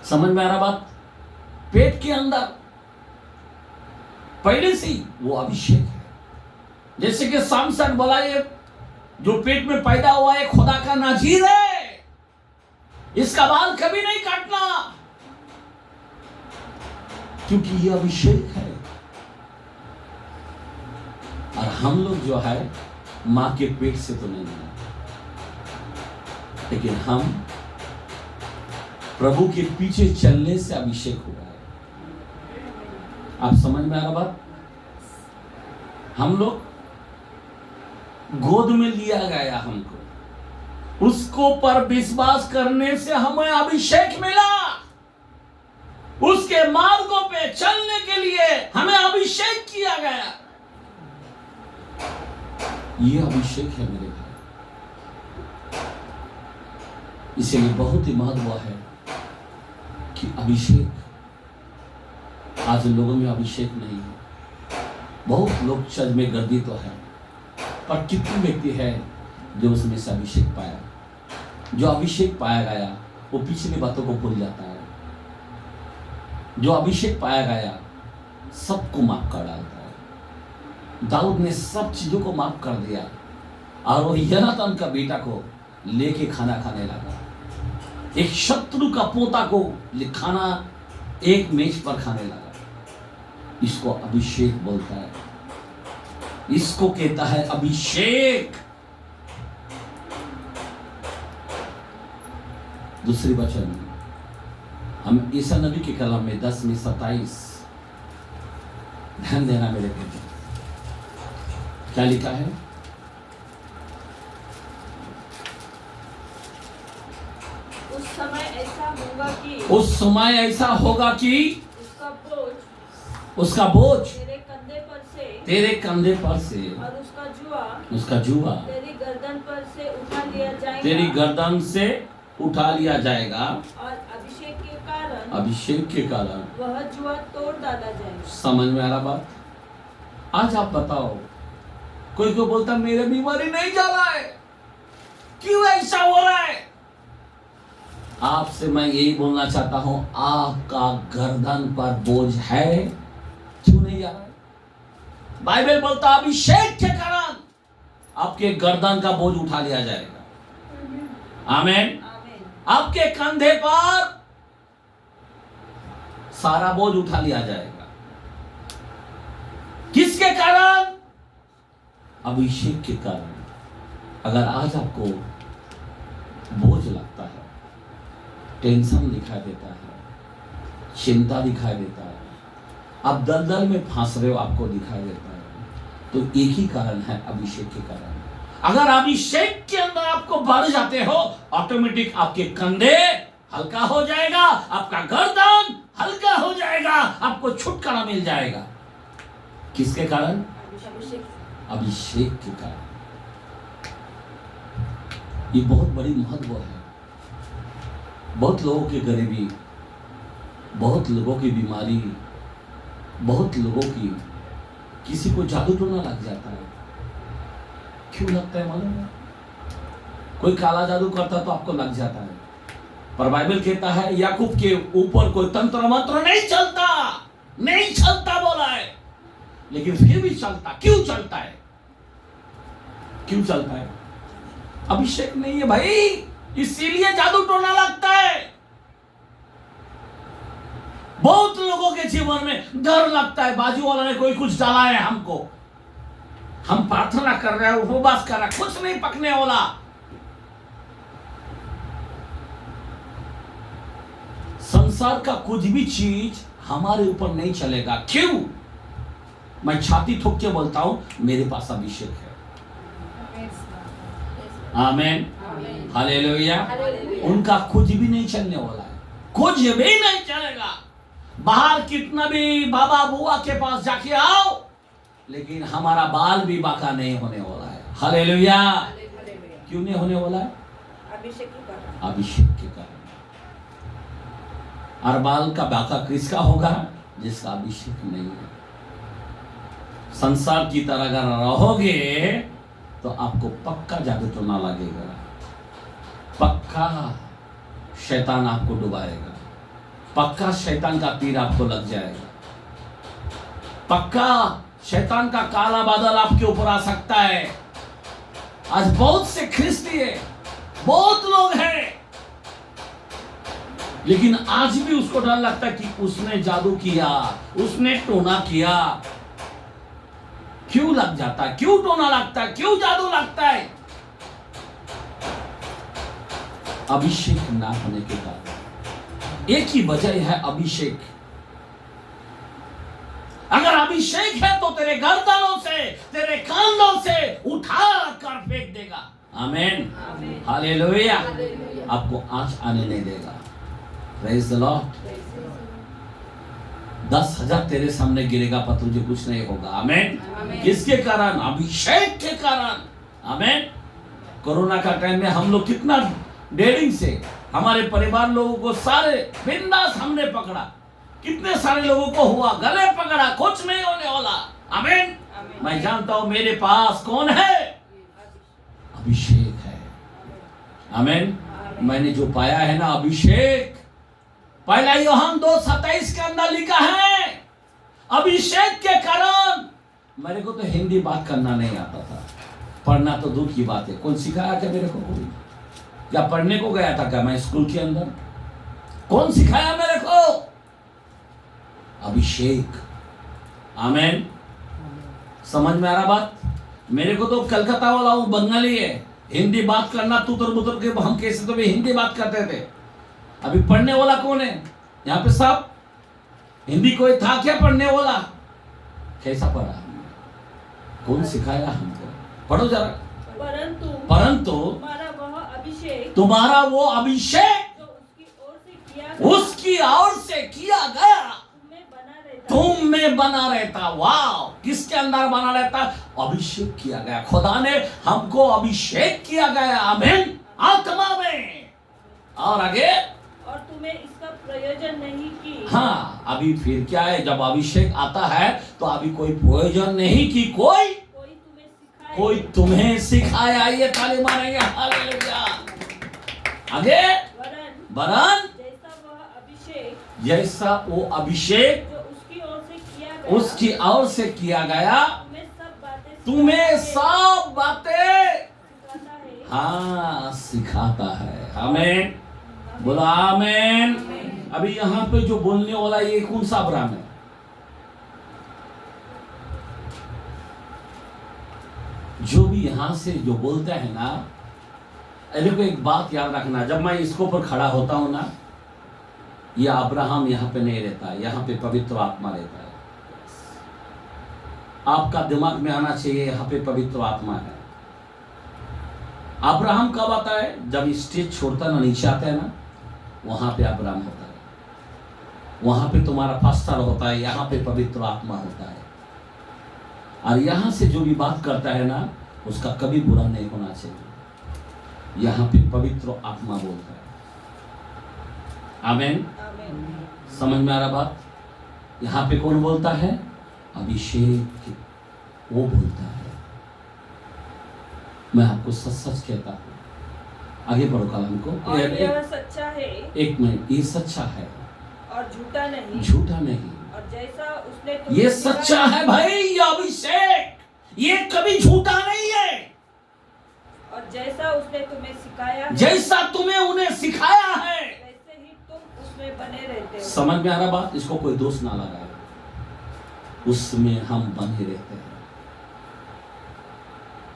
समझ में आ रहा बात? पेट के अंदर पहले से ही वो अभिषेक है। जैसे कि समसन बोला, ये जो पेट में पैदा हुआ है खुदा का नाजीर है, इसका बाल कभी नहीं काटना, क्योंकि ये अभिषेक है। और हम लोग जो है मां के पेट से तो नहीं है, लेकिन हम प्रभु के पीछे चलने से अभिषेक हुआ है। आप समझ में आ रहा बात? हम लोग गोद में लिया गया, हमको उसको पर विश्वास करने से हमें अभिषेक मिला। उसके मार्गों पे चलने के लिए हमें अभिषेक किया गया। ये अभिषेक है मेरे भाई। इसीलिए बहुत ही महत्व है कि अभिषेक, आज लोगों में अभिषेक नहीं है। बहुत लोग चर्च में गर्दी तो है, पर कितने व्यक्ति है जो उसमें से अभिषेक पाया? जो अभिषेक पाया गया वो पिछली बातों को भूल जाता है। जो अभिषेक पाया गया सबको माफ कर डालता है। दाऊद ने सब चीजों को माफ कर दिया और वो योनातान का बेटा को लेके खाना खाने लगा। एक शत्रु का पोता को खाना एक मेज पर खाने लगा। इसको अभिषेक बोलता है, इसको कहता है अभिषेक। दूसरी वचन हम ईसा नबी के कलाम में 10 में 27, ध्यान देना मेरे बेटे, क्या लिखा है?
उस समय ऐसा होगा कि
उसका बोझ तेरे कंधे पर से
और
उसका जुआ
तेरी गर्दन पर से उठा लिया जाएगा।
तेरी गर्दन से उठा लिया जाएगा
और
अभिषेक के कारण
वह जुआ तोड़ डाला जाएगा।
समझ में आ रहा बात? आज आप बताओ, कोई को बोलता मेरे बीमारी नहीं जा रहा है, क्यों ऐसा हो रहा है? आपसे मैं यही बोलना चाहता हूं, आपका गर्दन पर बोझ है, क्यों नहीं जा रहा है? बाइबल बोलता अभिषेक के कारण आपके गर्दन का बोझ उठा लिया जाएगा। आमीन। आपके कंधे पर सारा बोझ उठा लिया जाएगा। किसके कारण? अभिषेक के कारण। अगर आज आपको बोझ लगता है, टेंशन दिखाई देता है, चिंता दिखाई देता है, आप दलदल में फंस रहे हो, आपको दिखाई देता है, तो एक ही कारण है, अभिषेक के कारण। अगर अभिषेक के अंदर आपको बढ़ जाते हो, ऑटोमेटिक आपके कंधे हल्का हो जाएगा, आपका गर्दन हल्का हो जाएगा, आपको छुटकारा मिल जाएगा। किसके कारण? अभिषेक के कारण। ये बहुत बड़ी महत्व है। बहुत लोगों की गरीबी, बहुत लोगों की बीमारी, बहुत लोगों की, किसी को जादू टोना लग जाता है। क्यों लगता है मालूम है? कोई काला जादू करता तो आपको लग जाता है, पर बाइबल कहता है याकूब के ऊपर कोई तंत्र मंत्र नहीं चलता बोला है, लेकिन फिर भी चलता। क्यों चलता है? क्यों चलता है? अभिषेक नहीं है भाई, इसीलिए जादू टोना लगता है। बहुत लोगों के जीवन में डर लगता है, बाजू वाला ने कोई कुछ डाला है हमको, हम प्रार्थना कर रहे हैं, उपवास कर रहे हैं, कुछ नहीं पकने वाला। संसार का कुछ भी चीज हमारे ऊपर नहीं चलेगा। क्यों? मैं छाती ठोक के बोलता हूं, मेरे पास अभिषेक है। आमीन, हालेलुया। उनका कुछ भी नहीं चलने वाला है, कुछ भी नहीं चलेगा। बाहर कितना भी बाबा बुआ के पास जाके आओ, लेकिन हमारा बाल भी बाका नहीं होने वाला है। हालेलुया। क्यों नहीं होने वाला है? अभिषेक के कारण। और बाल का बाका किसका होगा? जिसका अभिषेक नहीं है। संसार की तरह अगर रहोगे तो आपको पक्का जादू टोना लगेगा, पक्का शैतान आपको डुबाएगा, पक्का शैतान का तीर आपको लग जाएगा, पक्का शैतान का काला बादल आपके ऊपर आ सकता है। आज बहुत से ख्रिस्ती है, बहुत लोग हैं, लेकिन आज भी उसको डर लगता है कि उसने जादू किया, उसने टोना किया। क्यों लग जाता है? क्यों टोना लगता है? क्यों जादू लगता है? अभिषेक ना होने के कारण। एक ही वजह है अभिषेक। अगर अभिषेक है तो तेरे गर्दनों से, तेरे कांधों से उठा कर फेंक देगा। आमीन, हालेलुया। आपको आंच आने नहीं देगा। Praise the Lord. 10,000 तेरे सामने गिरेगा पर तुझे कुछ नहीं होगा। आमीन। किसके कारण? अभिषेक के कारण। आमीन। कोरोना का टाइम में हम लोग कितना डेयरिंग से, हमारे परिवार लोगों को सारे बिंदास हमने पकड़ा, कितने सारे लोगों को हुआ, गले पकड़ा, कुछ नहीं होने वाला। आमीन। मैं जानता हूं मेरे पास कौन है? अभिषेक है। आमीन। मैंने जो पाया है ना, अभिषेक, पहला यूहन्ना 2:27 के अंदर लिखा है, अभिषेक के कारण। मेरे को तो हिंदी बात करना नहीं आता था, पढ़ना तो दूर की बात है। कौन सिखाया क्या मेरे को? कोई क्या पढ़ने को गया था क्या मैं स्कूल के अंदर? कौन सिखाया मेरे को? अभिषेक। आमेन। समझ में आ रहा बात? मेरे को तो कलकत्ता वाला हूं, बंगाली है, हिंदी बात करना तुतर बुतर के हम कैसे तो भी हिंदी बात करते थे। अभी पढ़ने वाला कौन है यहाँ पे? सब हिंदी कोई था क्या पढ़ने वाला? कैसा पढ़ा हमने? कौन सिखाया हमको? पढ़ो जरा। परंतु तुम्हारा वो अभिषेक जो उसकी ओर से किया गया तुम में बना रहता। वाह! किसके अंदर बना रहता? अभिषेक किया गया। खुदा ने हमको अभिषेक किया गया। आमीन। आत्मा में। और आगे,
और तुम्हें इसका प्रयोजन नहीं की।
हाँ, अभी फिर क्या है? जब अभिषेक आता है तो अभी कोई प्रयोजन नहीं की, कोई तुम्हें सिखाया। ये ताली मारेंगे। हालेलुया। आगे, वरन जैसा वो अभिषेक उसकी ओर से किया गया तुम्हें सब बातें हाँ सिखाता है। आमीन। बोला आमीन। अभी यहाँ पे जो बोलने वाला ये कौन सा अब्राहम है? जो भी यहां से जो बोलता है ना, देखो एक बात याद रखना, जब मैं इसको पर खड़ा होता हूं ना, ये अब्राहम यहाँ पे नहीं रहता, यहाँ पे पवित्र आत्मा रहता है। आपका दिमाग में आना चाहिए, यहाँ पे पवित्र आत्मा है। अब्राहम कब आता है? जब स्टेज छोड़ता ना, नीचे आता है ना, वहां पे अब्राहम होता है। वहां पे तुम्हारा पास्टर होता है, यहाँ पे पवित्र आत्मा होता है। और यहां से जो भी बात करता है ना, उसका कभी बुरा नहीं होना चाहिए। यहाँ पे पवित्र आत्मा बोलता है। आमीन। समझ में आ रहा बात? यहाँ पे कौन बोलता है? अभिषेक वो बोलता है। मैं आपको सच सच कहता हूँ। आगे बढ़ो कलाम को।
और यह सच्चा है।
एक मिनट, ये सच्चा है
और झूठा नहीं।
झूठा नहीं।
और जैसा उसने
ये सच्चा है भाई, ये अभिषेक, ये कभी झूठा नहीं है।
और जैसा उसने तुम्हें सिखाया है,
जैसा तुम्हें उन्हें सिखाया है,
वैसे ही तुम उसमें बने रहते हो।
समझ में आ रहा बात? इसको कोई दोष ना लगाए, उसमें हम बने रहते हैं।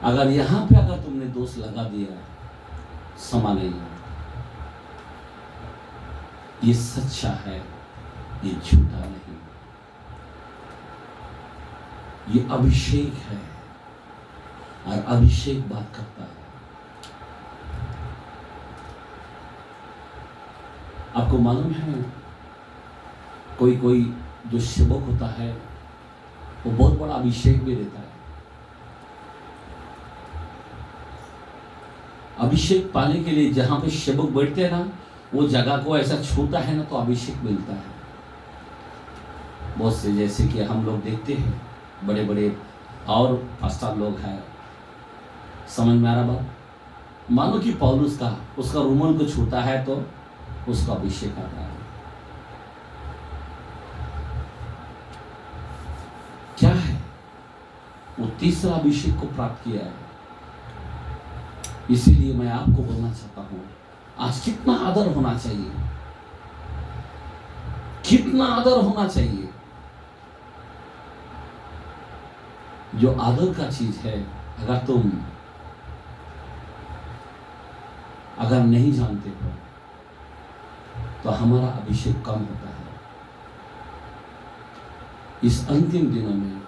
अगर यहां पे अगर तुमने दोष लगा दिया, समा नहीं है। ये सच्चा है, ये झूठा नहीं। ये अभिषेक है और अभिषेक बात करता है। आपको मालूम है, कोई कोई जो सेवक होता है वो बहुत बड़ा अभिषेक भी रहता है। अभिषेक पाने के लिए जहां पे सेवक बैठते हैं ना, वो जगह को ऐसा छूता है ना, तो अभिषेक मिलता है। बहुत से जैसे कि हम लोग देखते हैं, बड़े बड़े और पास्टर लोग हैं। समझ में आ रहा बात? मानो कि पौलुस का उसका रूमाल को छूता है तो उसका अभिषेक आता है। क्या है वो? तीसरा अभिषेक को प्राप्त किया है। इसीलिए मैं आपको बोलना चाहता हूं, आज कितना आदर होना चाहिए, कितना आदर होना चाहिए। जो आदर का चीज है, अगर तुम अगर नहीं जानते हो तो हमारा अभिषेक कम होता है। इस अंतिम दिनों में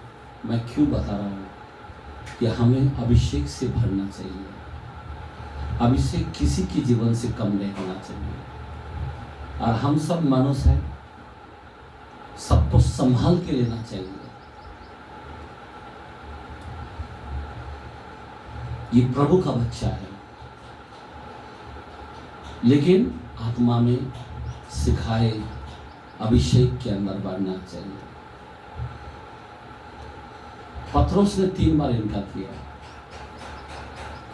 मैं क्यों बता रहा हूं कि हमें अभिषेक से भरना चाहिए। अभिषेक किसी के जीवन से कम नहीं होना चाहिए। और हम सब मनुष्य हैं, सबको संभाल के लेना चाहिए। ये प्रभु का बच्चा है, लेकिन आत्मा में सिखाए अभिषेक के अंदर बढ़ना चाहिए। पत्रोस ने 3 बार इनकार किया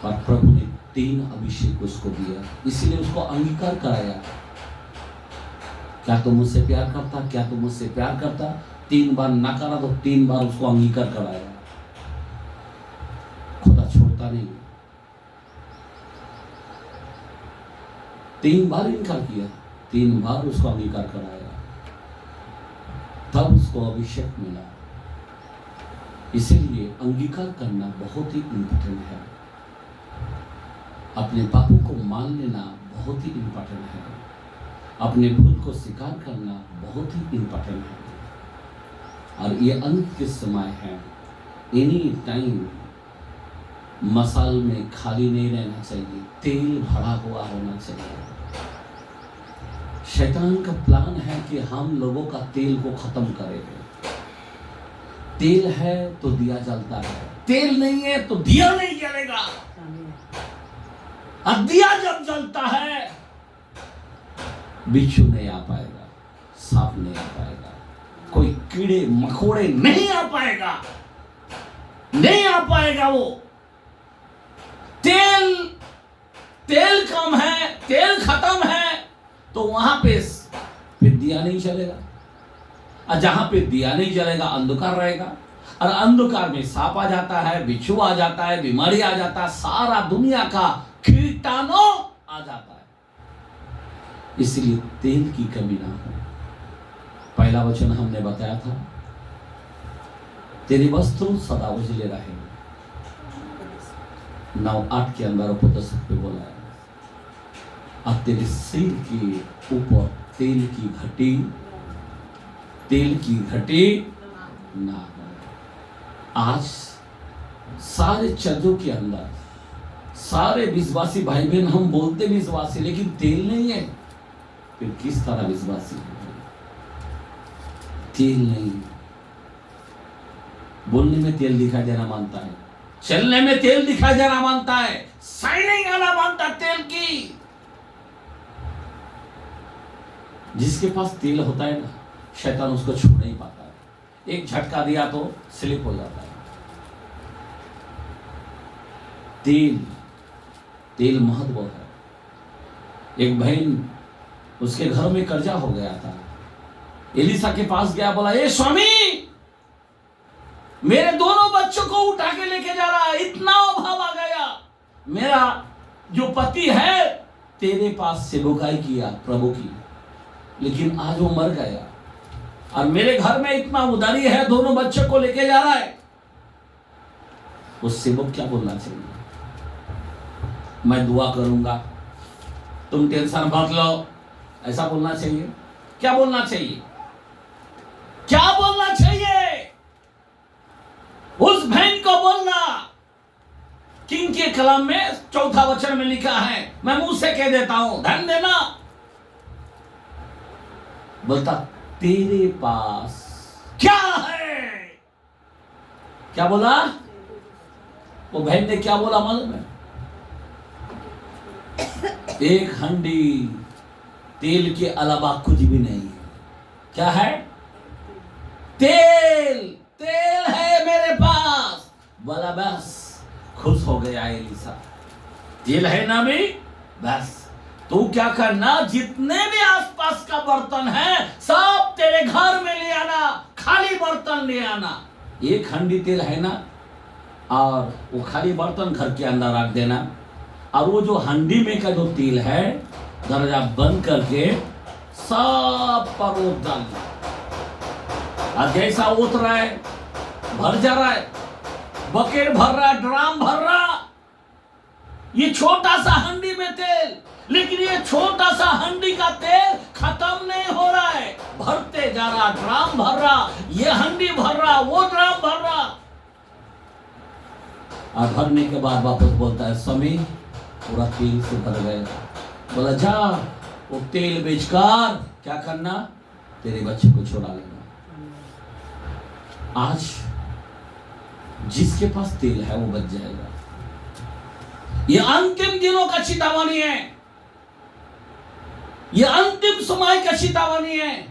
और प्रभु ने 3 अभिषेक उसको दिया, इसलिए उसको अंगीकार कराया। क्या तुम मुझसे प्यार करता, क्या तुम मुझसे प्यार करता? 3 बार ना करा तो 3 बार उसको अंगीकार कराया। खुदा छोड़ता नहीं। 3 बार इनकार किया, 3 बार उसको अंगीकार कराया, तब उसको अभिषेक मिला। इसीलिए अंगीकार करना बहुत ही इम्पोर्टेंट है। अपने पापों को मान लेना बहुत ही इम्पोर्टेंट है। अपने भूल को स्वीकार करना बहुत ही इम्पोर्टेंट है। और ये अंत के समय है, एनी टाइम मसाल में खाली नहीं रहना चाहिए, तेल भरा हुआ होना चाहिए। शैतान का प्लान है कि हम लोगों का तेल को खत्म करेंगे। तेल है तो दिया जलता है, तेल नहीं है तो दिया नहीं जलेगा। और दिया जब जलता है, बिच्छू नहीं आ पाएगा, सांप नहीं आ पाएगा, कोई कीड़े मकोड़े नहीं आ पाएगा, नहीं आ पाएगा। वो तेल कम है, तेल खत्म है, तो वहां पे फिर दिया नहीं चलेगा। और जहां पे दिया नहीं जलेगा, अंधकार रहेगा। और अंधकार में सांप आ जाता है, बिच्छू आ जाता है, बीमारी आ जाता है, सारा दुनिया का कीटाणु आ जाता है। इसलिए तेल की कमी ना हो। पहला वचन हमने बताया था, तेरे वस्त्र सदा उजले रहे। 9:8 के अंदर उपदेशक पे बोला है, अब तेरे सिर के ऊपर तेल की घटी ना हो। आज सारे चर्चों के अंदर सारे विश्वासी भाई बहन, हम बोलते विश्वासी लेकिन तेल नहीं है, फिर किस तरह विश्वासी है? तेल नहीं। बोलने में तेल दिखाई देना मानता है, चलने में तेल दिखाई देना मानता है, शाइनिंग आना मानता तेल की। जिसके पास तेल होता है ना, शैतान उसको छू नहीं पाता है। एक झटका दिया तो स्लिप हो जाता है। तेल महत्व है। एक बहन, उसके घर में कर्जा हो गया था। एलिसा के पास गया, बोला, ए स्वामी, मेरे दोनों बच्चों को उठा के लेके जा रहा है, इतना अभाव आ गया। मेरा जो पति है तेरे पास सेवकाई किया प्रभु की, लेकिन आज वो मर गया और मेरे घर में इतना उधारी है, दोनों बच्चों को लेके जा रहा है। उस सेवक क्या बोलना चाहिए? मैं दुआ करूंगा, तुम टेंशन मत लो, ऐसा बोलना चाहिए? क्या बोलना चाहिए? क्या बोलना चाहिए? उस बहन को बोलना, किंग के कलाम में 4 वचन में लिखा है, मैं मुंह से कह देता हूं, ध्यान देना। बोलता, तेरे पास क्या है? क्या बोला? वो बहन ने क्या बोला मालूम है? 1 हंडी तेल के अलावा कुछ भी नहीं है। क्या है? तेल है मेरे पास। बोला, बस खुश हो गया एलिसा। तेल है ना भी, बस तू क्या करना, जितने भी आसपास का बर्तन है सब तेरे घर में ले आना, खाली बर्तन ले आना। 1 हंडी तेल है ना, और वो खाली बर्तन घर के अंदर रख देना। और वो जो हंडी में का जो तेल है, दरवाजा बंद करके सब पर वो डाल। और जैसा उठ रहा है, भर जा रहा है, बकेट भर रहा है, ड्राम भर रहा, ये छोटा सा हंडी में तेल, लेकिन ये छोटा सा हंडी का तेल खत्म नहीं हो रहा है, भरते जा रहा, ड्राम भर रहा, ये हंडी भर रहा, वो ड्राम भर रहा। और भरने के बाद वापस बोलता है, स्वामी पूरा तेल से भर गया। बोला, जा वो तेल बेचकर क्या करना, तेरे बच्चे को छुड़ा लेना। आज जिसके पास तेल है वो बच जाएगा। ये अंतिम दिनों का चेतावनी है, ये अंतिम समय का चेतावनी है।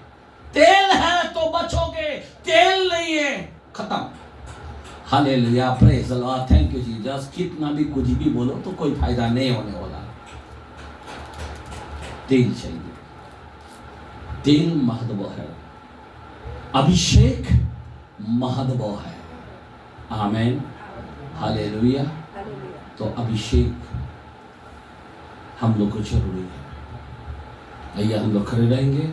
तेल है तो बचोगे, तेल नहीं है खत्म। Hallelujah, praise the Lord, thank you Jesus. कितना भी कुछ भी बोलो तो कोई फायदा नहीं होने वाला। तेल चाहिए। तेल महत्व है, अभिषेक महत्व है। आमेन, हालेलुया।
हालेलुया।
तो अभिषेक हम लोग को जरूरी है। आइए हम लोग खड़े रहेंगे।